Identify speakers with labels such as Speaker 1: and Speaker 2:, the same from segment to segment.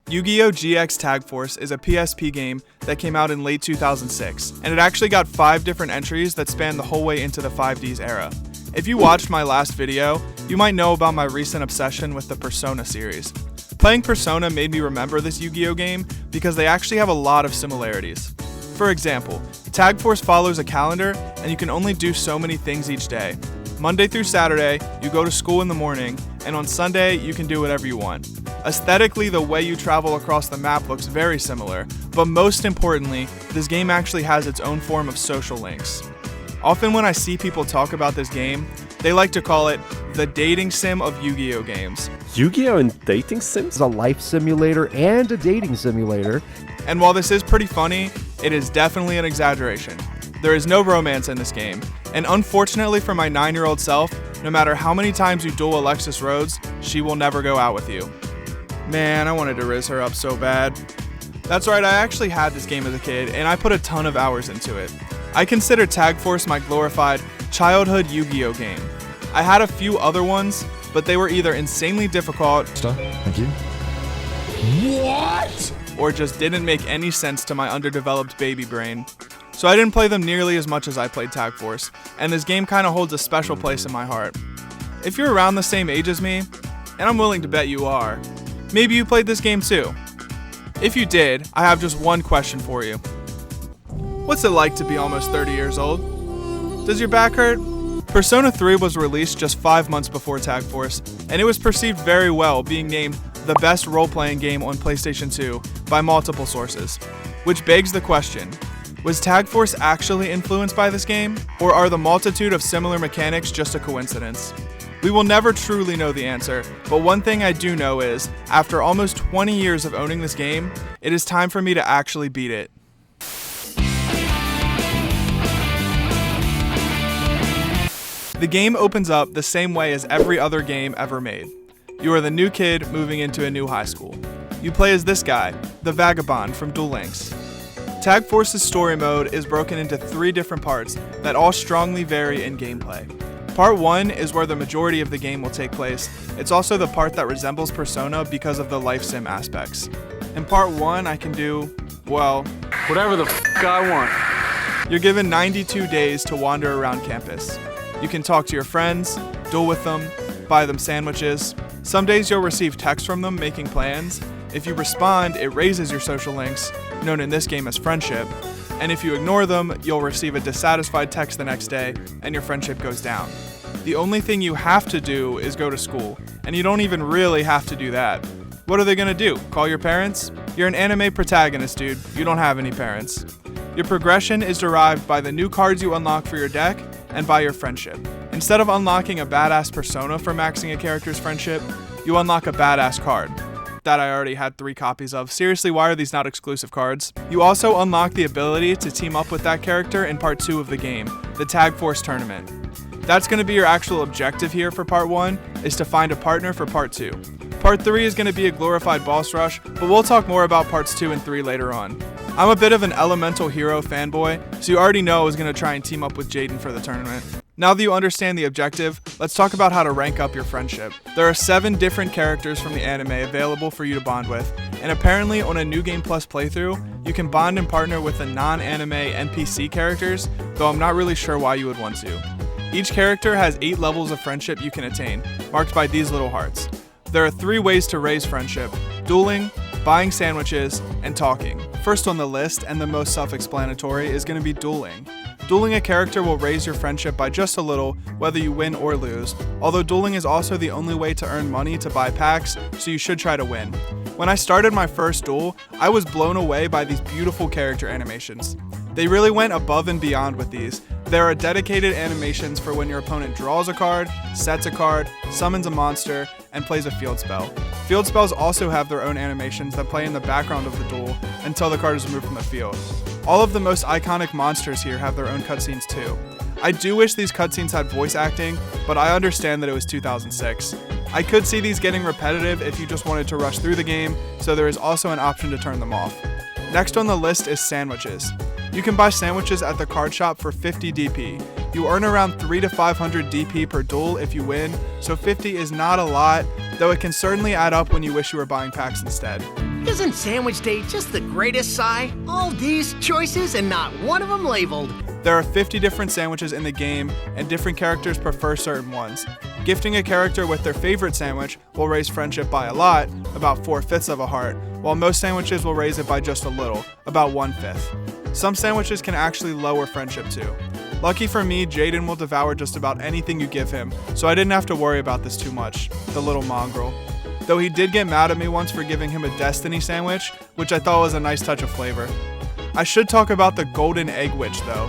Speaker 1: Yugioh GX Tag Force is a PSP game that came out in late 2006, and it actually got 5 different entries that span the whole way into the 5Ds era. If you watched my last video, you might know about my recent obsession with the Persona series. Playing Persona made me remember this Yu-Gi-Oh game because they actually have a lot of similarities. For example, Tag Force follows a calendar and you can only do so many things each day. Monday through Saturday, you go to school in the morning, and on Sunday, you can do whatever you want. Aesthetically, the way you travel across the map looks very similar, but most importantly, this game actually has its own form of social links. Often when I see people talk about this game, they like to call it the dating sim of Yu-Gi-Oh games.
Speaker 2: Yu-Gi-Oh and dating sims?
Speaker 3: It's a life simulator and a dating simulator.
Speaker 1: And while this is pretty funny, it is definitely an exaggeration. There is no romance in this game, and unfortunately for my 9-year-old self, no matter how many times you duel Alexis Rhodes, she will never go out with you. Man, I wanted to riz her up so bad. That's right, I actually had this game as a kid, and I put a ton of hours into it. I consider Tag Force my glorified childhood Yu-Gi-Oh game. I had a few other ones, but they were either insanely difficult,
Speaker 4: Thank you.
Speaker 1: What? Or just didn't make any sense to my underdeveloped baby brain. So I didn't play them nearly as much as I played Tag Force, and this game kinda holds a special place in my heart. If you're around the same age as me, and I'm willing to bet you are, maybe you played this game too. If you did, I have just one question for you. What's it like to be almost 30 years old? Does your back hurt? Persona 3 was released just 5 months before Tag Force, and it was perceived very well, being named the best role-playing game on PlayStation 2 by multiple sources. Which begs the question, was Tag Force actually influenced by this game, or are the multitude of similar mechanics just a coincidence? We will never truly know the answer, but one thing I do know is, after almost 20 years of owning this game, it is time for me to actually beat it. The game opens up the same way as every other game ever made. You are the new kid moving into a new high school. You play as this guy, the Vagabond from Duel Links. Tag Force's story mode is broken into 3 different parts that all strongly vary in gameplay. Part 1 is where the majority of the game will take place. It's also the part that resembles Persona because of the life sim aspects. In Part 1, I can do, well,
Speaker 5: whatever the f I want.
Speaker 1: You're given 92 days to wander around campus. You can talk to your friends, duel with them, buy them sandwiches. Some days you'll receive texts from them making plans. If you respond, it raises your social links, known in this game as friendship. And if you ignore them, you'll receive a dissatisfied text the next day, and your friendship goes down. The only thing you have to do is go to school, and you don't even really have to do that. What are they gonna do? Call your parents? You're an anime protagonist, dude. You don't have any parents. Your progression is derived by the new cards you unlock for your deck and by your friendship. Instead of unlocking a badass persona for maxing a character's friendship, you unlock a badass card. That I already had 3 copies of. Seriously, why are these not exclusive cards? You also unlock the ability to team up with that character in Part 2 of the game, the Tag Force tournament. That's going to be your actual objective here for Part 1, is to find a partner for Part 2. Part 3 is going to be a glorified boss rush, but we'll talk more about Parts 2 and 3 later on. I'm a bit of an Elemental Hero fanboy, so you already know I was going to try and team up with Jaden for the tournament. Now that you understand the objective, let's talk about how to rank up your friendship. There are 7 different characters from the anime available for you to bond with, and apparently on a New Game Plus playthrough, you can bond and partner with the non-anime NPC characters, though I'm not really sure why you would want to. Each character has 8 levels of friendship you can attain, marked by these little hearts. There are 3 ways to raise friendship: dueling, buying sandwiches, and talking. First on the list, and the most self-explanatory, is going to be dueling. Dueling a character will raise your friendship by just a little, whether you win or lose, although dueling is also the only way to earn money to buy packs, so you should try to win. When I started my first duel, I was blown away by these beautiful character animations. They really went above and beyond with these. There are dedicated animations for when your opponent draws a card, sets a card, summons a monster, and plays a field spell. Field spells also have their own animations that play in the background of the duel until the card is removed from the field. All of the most iconic monsters here have their own cutscenes too. I do wish these cutscenes had voice acting, but I understand that it was 2006. I could see these getting repetitive if you just wanted to rush through the game, so there is also an option to turn them off. Next on the list is sandwiches. You can buy sandwiches at the card shop for 50 DP. You earn around 300 to 500 DP per duel if you win, so 50 is not a lot, though it can certainly add up when you wish you were buying packs instead.
Speaker 4: Isn't Sandwich Day just the greatest, Si? All these choices and not one of them labeled.
Speaker 1: There are 50 different sandwiches in the game, and different characters prefer certain ones. Gifting a character with their favorite sandwich will raise friendship by a lot, about 4/5 of a heart, while most sandwiches will raise it by just a little, about 1/5. Some sandwiches can actually lower friendship too. Lucky for me, Jaden will devour just about anything you give him, so I didn't have to worry about this too much, the little mongrel. Though he did get mad at me once for giving him a Destiny sandwich, which I thought was a nice touch of flavor. I should talk about the Golden Egg Witch though.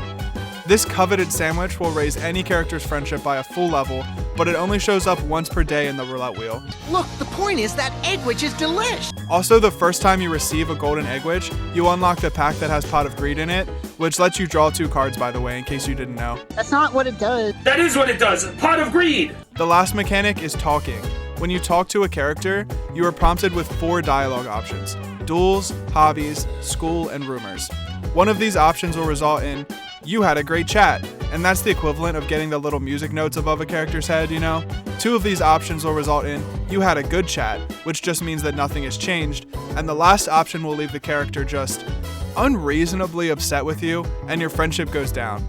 Speaker 1: This coveted sandwich will raise any character's friendship by a full level, but it only shows up once per day in the roulette wheel.
Speaker 4: Look, the point is that Egg Witch is delish.
Speaker 1: Also, the first time you receive a Golden Egg Witch, you unlock the pack that has Pot of Greed in it, which lets you draw 2 cards, by the way, in case you didn't know.
Speaker 6: That's not what it does.
Speaker 7: That is what it does, Pot of Greed!
Speaker 1: The last mechanic is talking. When you talk to a character, you are prompted with 4 dialogue options: duels, hobbies, school, and rumors. One of these options will result in, "You had a great chat," and that's the equivalent of getting the little music notes above a character's head, you know? 2 of these options will result in, "You had a good chat," which just means that nothing has changed, and the last option will leave the character just unreasonably upset with you, and your friendship goes down.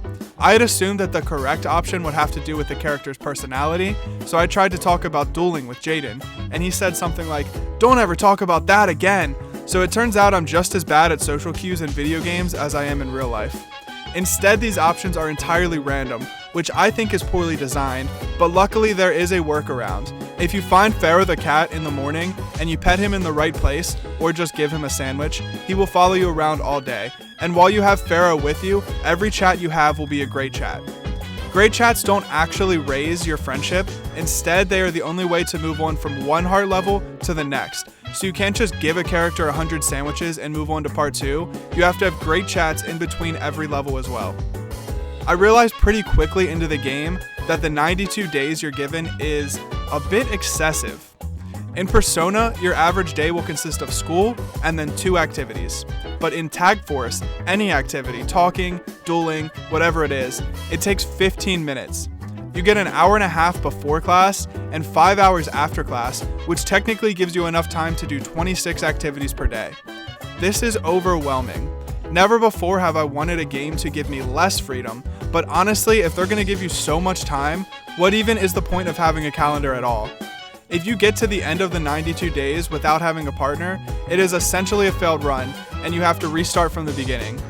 Speaker 1: I had assumed that the correct option would have to do with the character's personality, so I tried to talk about dueling with Jaden, and he said something like, "Don't ever talk about that again." So it turns out I'm just as bad at social cues in video games as I am in real life. Instead, these options are entirely random, which I think is poorly designed, but luckily there is a workaround. If you find Pharaoh the cat in the morning and you pet him in the right place, or just give him a sandwich, he will follow you around all day. And while you have Pharaoh with you, every chat you have will be a great chat. Great chats don't actually raise your friendship. Instead, they are the only way to move on from one heart level to the next. So you can't just give a character 100 sandwiches and move on to part 2. You have to have great chats in between every level as well. I realized pretty quickly into the game that the 92 days you're given is a bit excessive. In Persona, your average day will consist of school and then 2 activities. But in Tag Force, any activity, talking, dueling, whatever it is, it takes 15 minutes. You get an hour and a half before class and 5 hours after class, which technically gives you enough time to do 26 activities per day. This is overwhelming. Never before have I wanted a game to give me less freedom, but honestly, if they're going to give you so much time, what even is the point of having a calendar at all? If you get to the end of the 92 days without having a partner, it is essentially a failed run, and you have to restart from the beginning.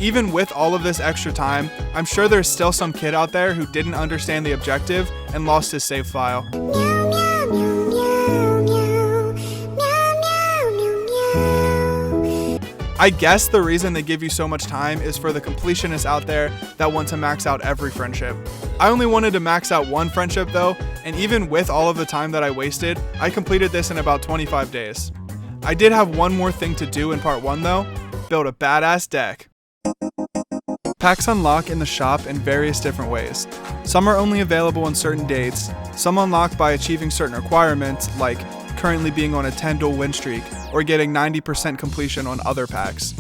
Speaker 1: Even with all of this extra time, I'm sure there's still some kid out there who didn't understand the objective and lost his save file. I guess the reason they give you so much time is for the completionists out there that want to max out every friendship. I only wanted to max out one friendship though, and even with all of the time that I wasted, I completed this in about 25 days. I did have one more thing to do in part 1 though, build a badass deck. Packs unlock in the shop in various different ways. Some are only available on certain dates, some unlock by achieving certain requirements like currently being on a 10 duel win streak or getting 90% completion on other packs.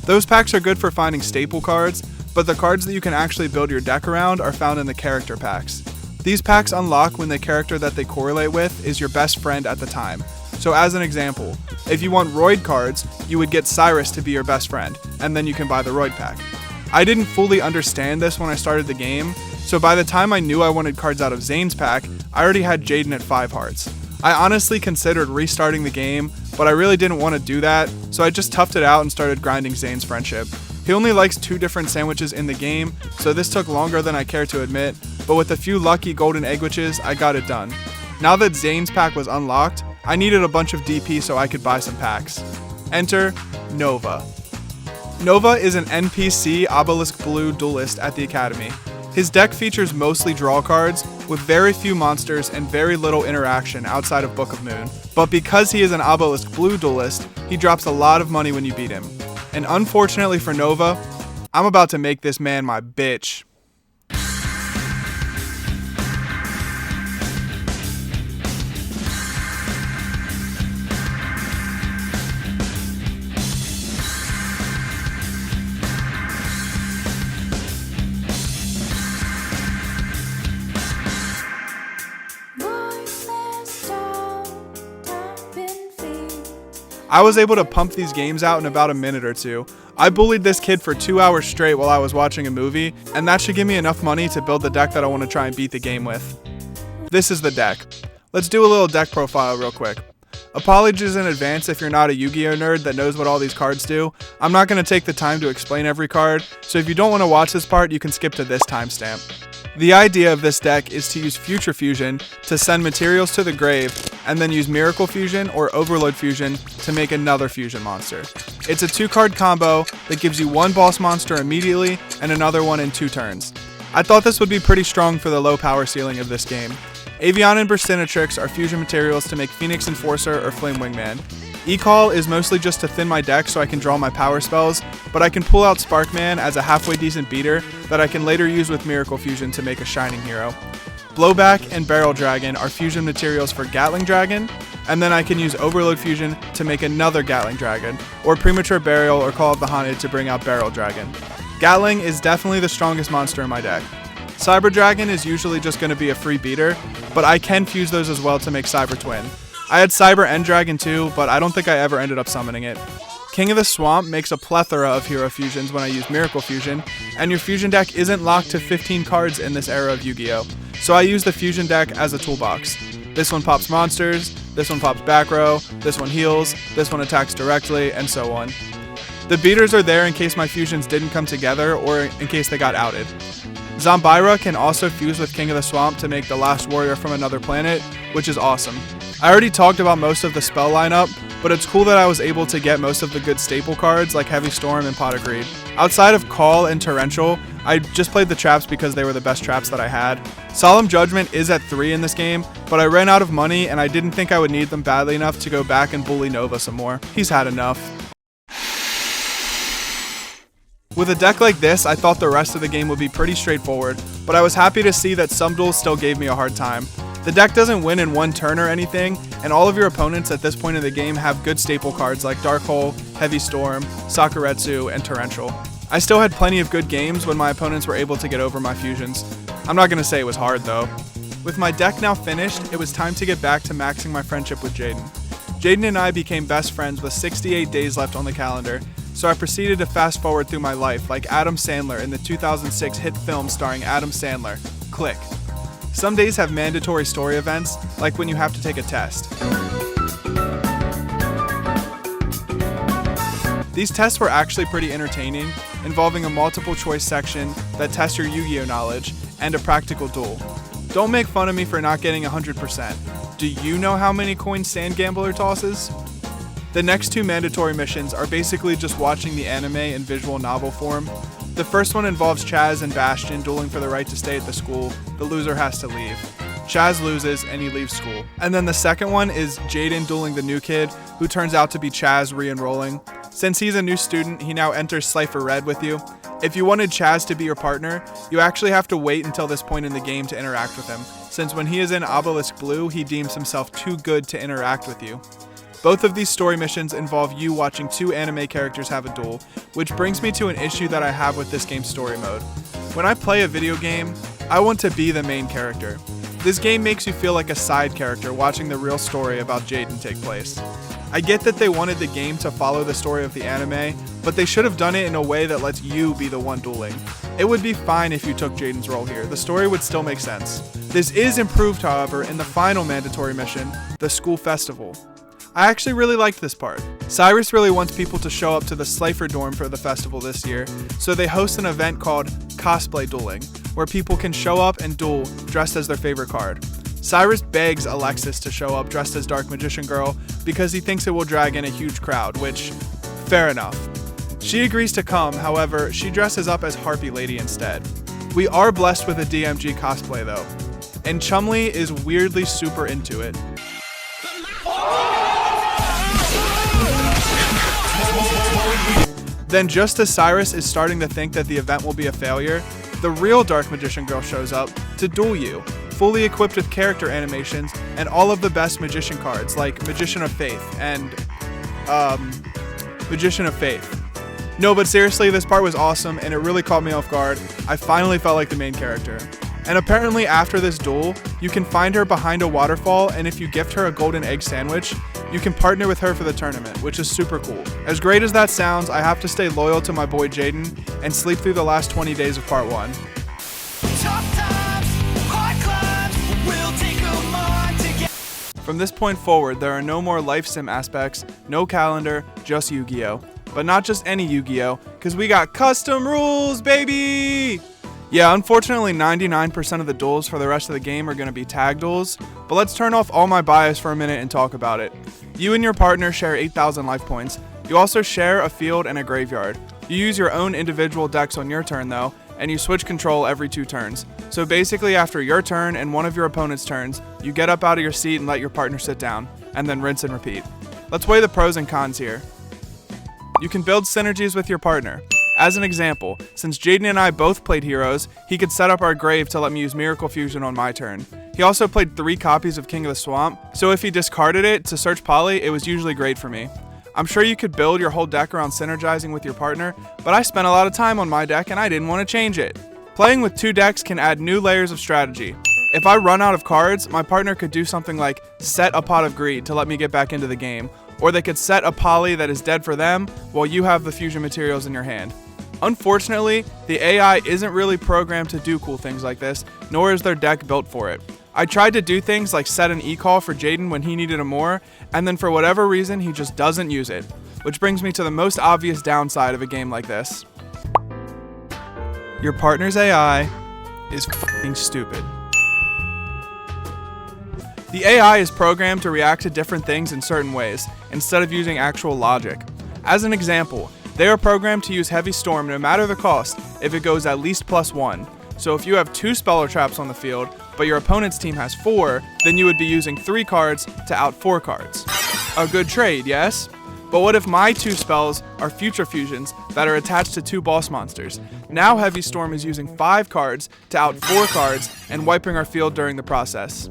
Speaker 1: Those packs are good for finding staple cards, but the cards that you can actually build your deck around are found in the character packs. These packs unlock when the character that they correlate with is your best friend at the time. So as an example, if you want Royd cards, you would get Cyrus to be your best friend, and then you can buy the Royd pack. I didn't fully understand this when I started the game, so by the time I knew I wanted cards out of Zane's pack, I already had Jaden at 5 hearts. I honestly considered restarting the game, but I really didn't want to do that, so I just toughed it out and started grinding Zane's friendship. He only likes 2 different sandwiches in the game, so this took longer than I care to admit, but with a few lucky golden egg witches, I got it done. Now that Zane's pack was unlocked, I needed a bunch of DP so I could buy some packs. Enter Nova. Nova is an NPC Obelisk Blue duelist at the Academy. His deck features mostly draw cards, with very few monsters and very little interaction outside of Book of Moon. But because he is an Obelisk Blue duelist, he drops a lot of money when you beat him. And unfortunately for Nova, I'm about to make this man my bitch. I was able to pump these games out in about a minute or two. I bullied this kid for 2 hours straight while I was watching a movie, and that should give me enough money to build the deck that I want to try and beat the game with. This is the deck. Let's do a little deck profile real quick. Apologies in advance if you're not a Yu-Gi-Oh nerd that knows what all these cards do. I'm not going to take the time to explain every card, so if you don't want to watch this part, you can skip to this timestamp. The idea of this deck is to use Future Fusion to send materials to the grave, and then use Miracle Fusion or Overload Fusion to make another fusion monster. It's a 2-card combo that gives you one boss monster immediately and another one in 2 turns. I thought this would be pretty strong for the low power ceiling of this game. Avian and Burstinatrix are fusion materials to make Phoenix Enforcer or Flame Wingman. E-Call is mostly just to thin my deck so I can draw my power spells, but I can pull out Sparkman as a halfway decent beater that I can later use with Miracle Fusion to make a Shining Hero. Blowback and Barrel Dragon are fusion materials for Gatling Dragon, and then I can use Overload Fusion to make another Gatling Dragon, or Premature Burial or Call of the Haunted to bring out Barrel Dragon. Gatling is definitely the strongest monster in my deck. Cyber Dragon is usually just going to be a free beater, but I can fuse those as well to make Cyber Twin. I had Cyber End Dragon too, but I don't think I ever ended up summoning it. King of the Swamp makes a plethora of hero fusions when I use Miracle Fusion, and your fusion deck isn't locked to 15 cards in this era of Yu-Gi-Oh! So I use the fusion deck as a toolbox. This one pops monsters, this one pops back row, this one heals, this one attacks directly, and so on. The beaters are there in case my fusions didn't come together or in case they got outed. Zombira can also fuse with King of the Swamp to make the last warrior from another planet, which is awesome. I already talked about most of the spell lineup, but it's cool that I was able to get most of the good staple cards like Heavy Storm and Pot of Greed. Outside of Call and Torrential, I just played the traps because they were the best traps that I had. Solemn Judgment is at 3 in this game, but I ran out of money and I didn't think I would need them badly enough to go back and bully Nova some more. He's had enough. With a deck like this, I thought the rest of the game would be pretty straightforward, but I was happy to see that some duels still gave me a hard time. The deck doesn't win in one turn or anything, and all of your opponents at this point in the game have good staple cards like Dark Hole, Heavy Storm, Sakuretsu, and Torrential. I still had plenty of good games when my opponents were able to get over my fusions. I'm not going to say it was hard though. With my deck now finished, it was time to get back to maxing my friendship with Jaden. Jaden and I became best friends with 68 days left on the calendar, so I proceeded to fast forward through my life like Adam Sandler in the 2006 hit film starring Adam Sandler, Click. Some days have mandatory story events, like when you have to take a test. These tests were actually pretty entertaining, involving a multiple choice section that tests your Yu-Gi-Oh knowledge, and a practical duel. Don't make fun of me for not getting 100%. Do you know how many coins Sand Gambler tosses? The next 2 mandatory missions are basically just watching the anime in visual novel form. The first one involves Chaz and Bastion dueling for the right to stay at the school. The loser has to leave. Chaz loses and he leaves school. And then the second one is Jaden dueling the new kid, who turns out to be Chaz re-enrolling. Since he's a new student, he now enters Cypher Red with you. If you wanted Chaz to be your partner, you actually have to wait until this point in the game to interact with him, since when he is in Obelisk Blue, he deems himself too good to interact with you. Both of these story missions involve you watching 2 anime characters have a duel, which brings me to an issue that I have with this game's story mode. When I play a video game, I want to be the main character. This game makes you feel like a side character watching the real story about Jaden take place. I get that they wanted the game to follow the story of the anime, but they should have done it in a way that lets you be the one dueling. It would be fine if you took Jaden's role here, the story would still make sense. This is improved, however, in the final mandatory mission, the school festival. I actually really liked this part. Cyrus really wants people to show up to the Slifer dorm for the festival this year, so they host an event called Cosplay Dueling, where people can show up and duel dressed as their favorite card. Cyrus begs Alexis to show up dressed as Dark Magician Girl because he thinks it will drag in a huge crowd, which, fair enough. She agrees to come, however, she dresses up as Harpy Lady instead. We are blessed with a DMG cosplay though, and Chumley is weirdly super into it. Then just as Cyrus is starting to think that the event will be a failure, the real Dark Magician Girl shows up to duel you, fully equipped with character animations and all of the best magician cards like Magician of Faith and Magician of Faith. No, but seriously, this part was awesome and it really caught me off guard. I finally felt like the main character. And apparently after this duel, you can find her behind a waterfall, and if you gift her a golden egg sandwich, you can partner with her for the tournament, which is super cool. As great as that sounds, I have to stay loyal to my boy Jaden and sleep through the last 20 days of part 1. From this point forward, there are no more life sim aspects, no calendar, just Yu-Gi-Oh! But not just any Yu-Gi-Oh!, because we got custom rules, baby! Yeah, unfortunately 99% of the duels for the rest of the game are going to be tag duels, but let's turn off all my bias for a minute and talk about it. You and your partner share 8,000 life points. You also share a field and a graveyard. You use your own individual decks on your turn though, and you switch control every 2 turns. So basically after your turn and one of your opponent's turns, you get up out of your seat and let your partner sit down, and then rinse and repeat. Let's weigh the pros and cons here. You can build synergies with your partner. As an example, since Jaden and I both played heroes, he could set up our grave to let me use Miracle Fusion on my turn. He also played 3 copies of King of the Swamp, so if he discarded it to search Poly, it was usually great for me. I'm sure you could build your whole deck around synergizing with your partner, but I spent a lot of time on my deck and I didn't want to change it. Playing with 2 decks can add new layers of strategy. If I run out of cards, my partner could do something like set a Pot of Greed to let me get back into the game, or they could set a Poly that is dead for them while you have the fusion materials in your hand. Unfortunately, the AI isn't really programmed to do cool things like this, nor is their deck built for it. I tried to do things like set an e-call for Jaden when he needed a more, and then for whatever reason he just doesn't use it. Which brings me to the most obvious downside of a game like this. Your partner's AI is f***ing stupid. The AI is programmed to react to different things in certain ways, instead of using actual logic. As an example, they are programmed to use Heavy Storm no matter the cost if it goes at least +1. So if you have 2 Speller Traps on the field, but your opponent's team has 4, then you would be using 3 cards to out 4 cards. A good trade, yes? But what if my 2 spells are Future Fusions that are attached to 2 boss monsters? Now Heavy Storm is using 5 cards to out 4 cards and wiping our field during the process.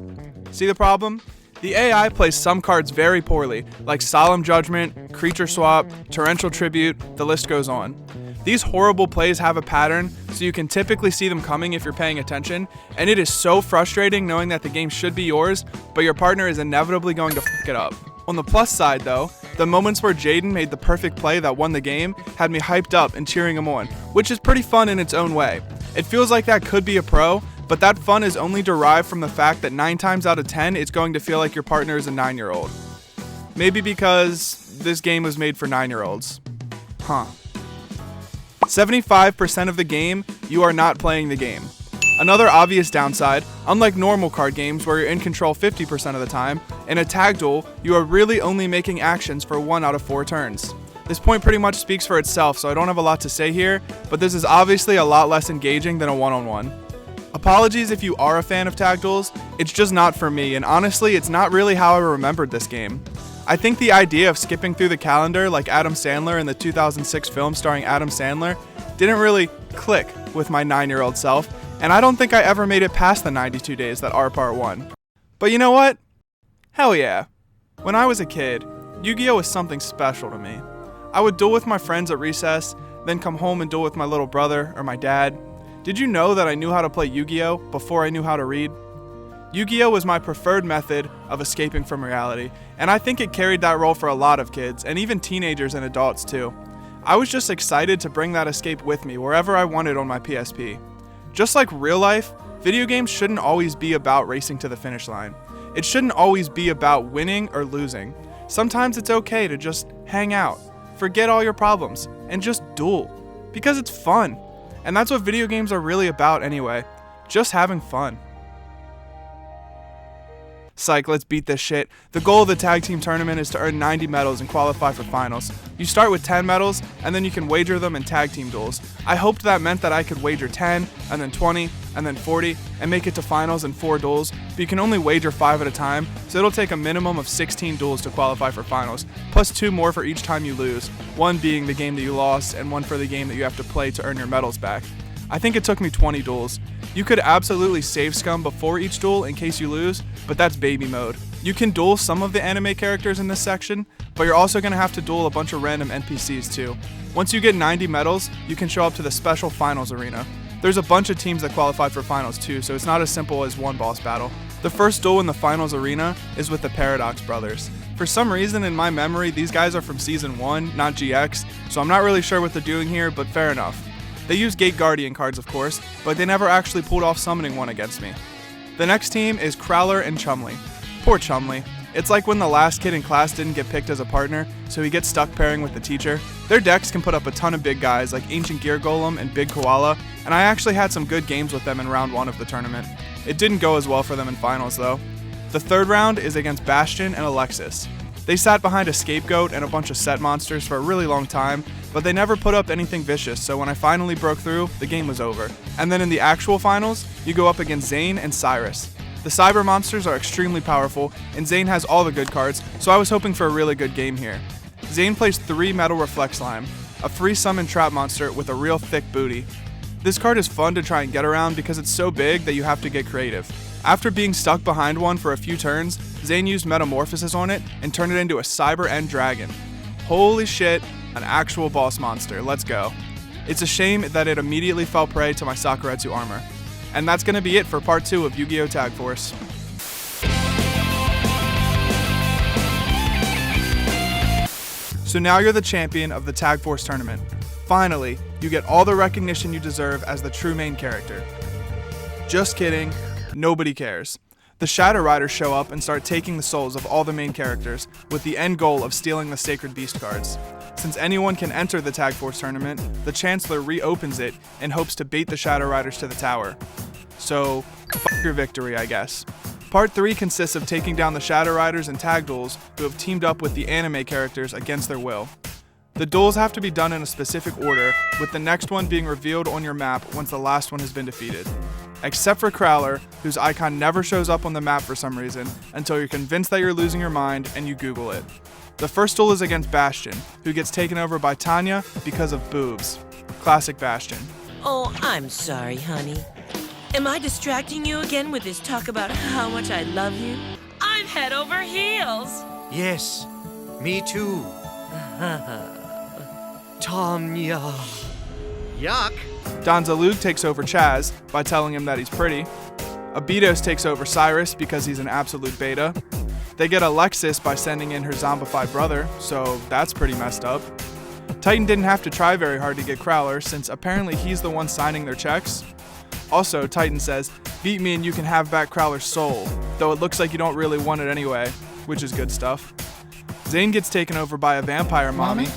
Speaker 1: See the problem? The AI plays some cards very poorly, like Solemn Judgment, Creature Swap, Torrential Tribute, the list goes on. These horrible plays have a pattern, so you can typically see them coming if you're paying attention, and it is so frustrating knowing that the game should be yours, but your partner is inevitably going to f*** it up. On the plus side though, the moments where Jaden made the perfect play that won the game had me hyped up and cheering him on, which is pretty fun in its own way. It feels like that could be a pro, but that fun is only derived from the fact that 9 times out of 10 it's going to feel like your partner is a 9-year-old. Maybe because this game was made for 9-year-olds. Huh. 75% of the game, you are not playing the game. Another obvious downside, unlike normal card games where you're in control 50% of the time, in a tag duel, you are really only making actions for 1 out of 4 turns. This point pretty much speaks for itself, so I don't have a lot to say here, but this is obviously a lot less engaging than a one-on-one. Apologies if you are a fan of tag duels, it's just not for me, and honestly, it's not really how I remembered this game. I think the idea of skipping through the calendar like Adam Sandler in the 2006 film starring Adam Sandler didn't really click with my 9-year-old self, and I don't think I ever made it past the 92 days that are part 1. But you know what? Hell yeah. When I was a kid, Yu-Gi-Oh! Was something special to me. I would duel with my friends at recess, then come home and duel with my little brother or my dad. Did you know that I knew how to play Yu-Gi-Oh! Before I knew how to read? Yu-Gi-Oh! Was my preferred method of escaping from reality, and I think it carried that role for a lot of kids, and even teenagers and adults too. I was just excited to bring that escape with me wherever I wanted on my PSP. Just like real life, video games shouldn't always be about racing to the finish line. It shouldn't always be about winning or losing. Sometimes it's okay to just hang out, forget all your problems, and just duel. Because it's fun. And that's what video games are really about anyway. Just having fun. Psych, let's beat this shit. The goal of the tag team tournament is to earn 90 medals and qualify for finals. You start with 10 medals, and then you can wager them in tag team duels. I hoped that meant that I could wager 10, and then 20, and then 40, and make it to finals in 4 duels, but you can only wager 5 at a time, so it'll take a minimum of 16 duels to qualify for finals, plus 2 more for each time you lose, 1 being the game that you lost, and 1 for the game that you have to play to earn your medals back. I think it took me 20 duels. You could absolutely save scum before each duel in case you lose, but that's baby mode. You can duel some of the anime characters in this section, but you're also going to have to duel a bunch of random NPCs too. Once you get 90 medals, you can show up to the special finals arena. There's a bunch of teams that qualify for finals too, so it's not as simple as one boss battle. The first duel in the finals arena is with the Paradox brothers. For some reason in my memory, these guys are from Season 1, not GX, so I'm not really sure what they're doing here, but fair enough. They use Gate Guardian cards, of course, but they never actually pulled off summoning one against me. The next team is Crowler and Chumley. Poor Chumley. It's like when the last kid in class didn't get picked as a partner, so he gets stuck pairing with the teacher. Their decks can put up a ton of big guys like Ancient Gear Golem and Big Koala, and I actually had some good games with them in round 1 of the tournament. It didn't go as well for them in finals though. The third round is against Bastion and Alexis. They sat behind a Scapegoat and a bunch of set monsters for a really long time, but they never put up anything vicious, so when I finally broke through, the game was over. And then in the actual finals, you go up against Zane and Cyrus. The cyber monsters are extremely powerful, and Zane has all the good cards, so I was hoping for a really good game here. Zane plays 3 Metal Reflect Slime, a free summon trap monster with a real thick booty. This card is fun to try and get around because it's so big that you have to get creative. After being stuck behind one for a few turns, Zane used Metamorphosis on it and turned it into a Cyber End Dragon. Holy shit, an actual boss monster, let's go. It's a shame that it immediately fell prey to my Sakuretsu armor. And that's going to be it for part 2 of Yu-Gi-Oh! Tag Force. So now you're the champion of the Tag Force tournament. Finally, you get all the recognition you deserve as the true main character. Just kidding, nobody cares. The Shadow Riders show up and start taking the souls of all the main characters, with the end goal of stealing the Sacred Beast cards. Since anyone can enter the Tag Force tournament, the Chancellor reopens it in hopes to bait the Shadow Riders to the tower. So, f*** your victory, I guess. Part 3 consists of taking down the Shadow Riders and tag duels who have teamed up with the anime characters against their will. The duels have to be done in a specific order, with the next one being revealed on your map once the last one has been defeated. Except for Crowler, whose icon never shows up on the map for some reason, until you're convinced that you're losing your mind and you Google it. The first duel is against Bastion, who gets taken over by Tanya because of boobs. Classic Bastion.
Speaker 6: Oh, I'm sorry, honey. Am I distracting you again with this talk about how much I love you? I'm head over heels.
Speaker 4: Yes, me too. Tanya. Yuck.
Speaker 1: Donzalug takes over Chaz by telling him that he's pretty. Abidos takes over Cyrus because he's an absolute beta. They get Alexis by sending in her zombified brother, so that's pretty messed up. Titan didn't have to try very hard to get Crowler, since apparently he's the one signing their checks. Also, Titan says, beat me and you can have back Crowler's soul, though it looks like you don't really want it anyway, which is good stuff. Zane gets taken over by a vampire mommy,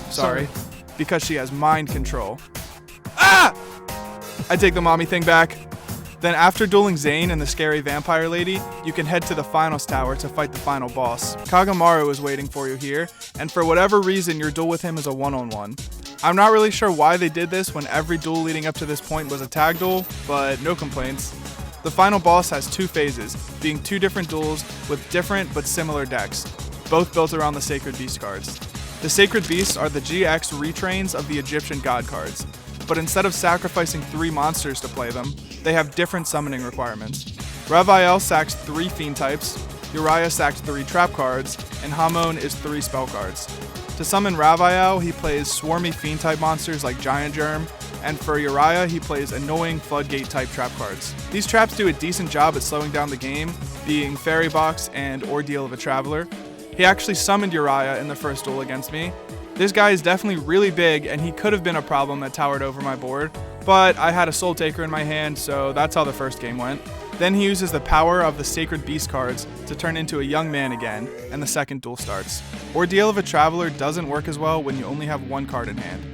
Speaker 1: because she has mind control. Ah! I take the mommy thing back. Then after dueling Zane and the scary vampire lady, you can head to the finals tower to fight the final boss. Kagamaru is waiting for you here, and for whatever reason your duel with him is a one-on-one. I'm not really sure why they did this when every duel leading up to this point was a tag duel, but no complaints. The final boss has 2 phases, being 2 different duels with different but similar decks, both built around the Sacred Beast cards. The Sacred Beasts are the GX retrains of the Egyptian god cards, but instead of sacrificing 3 monsters to play them, they have different summoning requirements. Ravael sacks 3 Fiend types, Uriah sacks 3 trap cards, and Hamon is 3 spell cards. To summon Ravael, he plays swarmy Fiend type monsters like Giant Germ, and for Uriah, he plays annoying Floodgate type trap cards. These traps do a decent job at slowing down the game, being Fairy Box and Ordeal of a Traveler. He actually summoned Uriah in the first duel against me. This guy is definitely really big, and he could have been a problem that towered over my board, but I had a Soul Taker in my hand, so that's how the first game went. Then he uses the power of the Sacred Beast cards to turn into a young man again, and the second duel starts. Ordeal of a Traveler doesn't work as well when you only have 1 card in hand.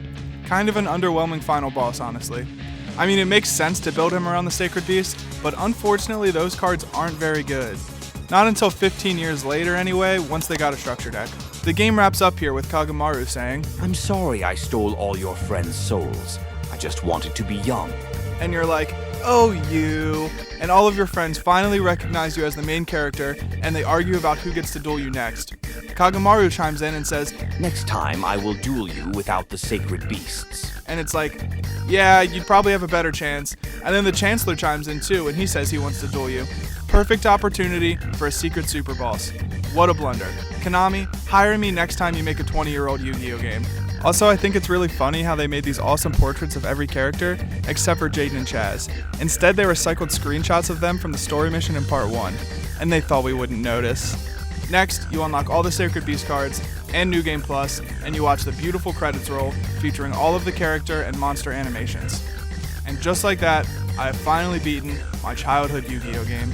Speaker 1: Kind of an underwhelming final boss, honestly. I mean, it makes sense to build him around the Sacred Beast, but unfortunately those cards aren't very good. Not until 15 years later anyway, once they got a structure deck. The game wraps up here with Kagamaru saying,
Speaker 8: I'm sorry I stole all your friends' souls. I just wanted to be young.
Speaker 1: And you're like, oh you. And all of your friends finally recognize you as the main character, and they argue about who gets to duel you next. Kagamaru chimes in and says,
Speaker 8: next time I will duel you without the Sacred Beasts.
Speaker 1: And it's like, yeah, you'd probably have a better chance. And then the Chancellor chimes in too, and he says he wants to duel you. Perfect opportunity for a secret super boss. What a blunder. Konami, hire me next time you make a 20-year-old Yu-Gi-Oh game. Also, I think it's really funny how they made these awesome portraits of every character, except for Jaden and Chaz. Instead, they recycled screenshots of them from the story mission in part 1, and they thought we wouldn't notice. Next, you unlock all the Sacred Beast cards and New Game Plus, and you watch the beautiful credits roll featuring all of the character and monster animations. And just like that, I have finally beaten my childhood Yu-Gi-Oh game.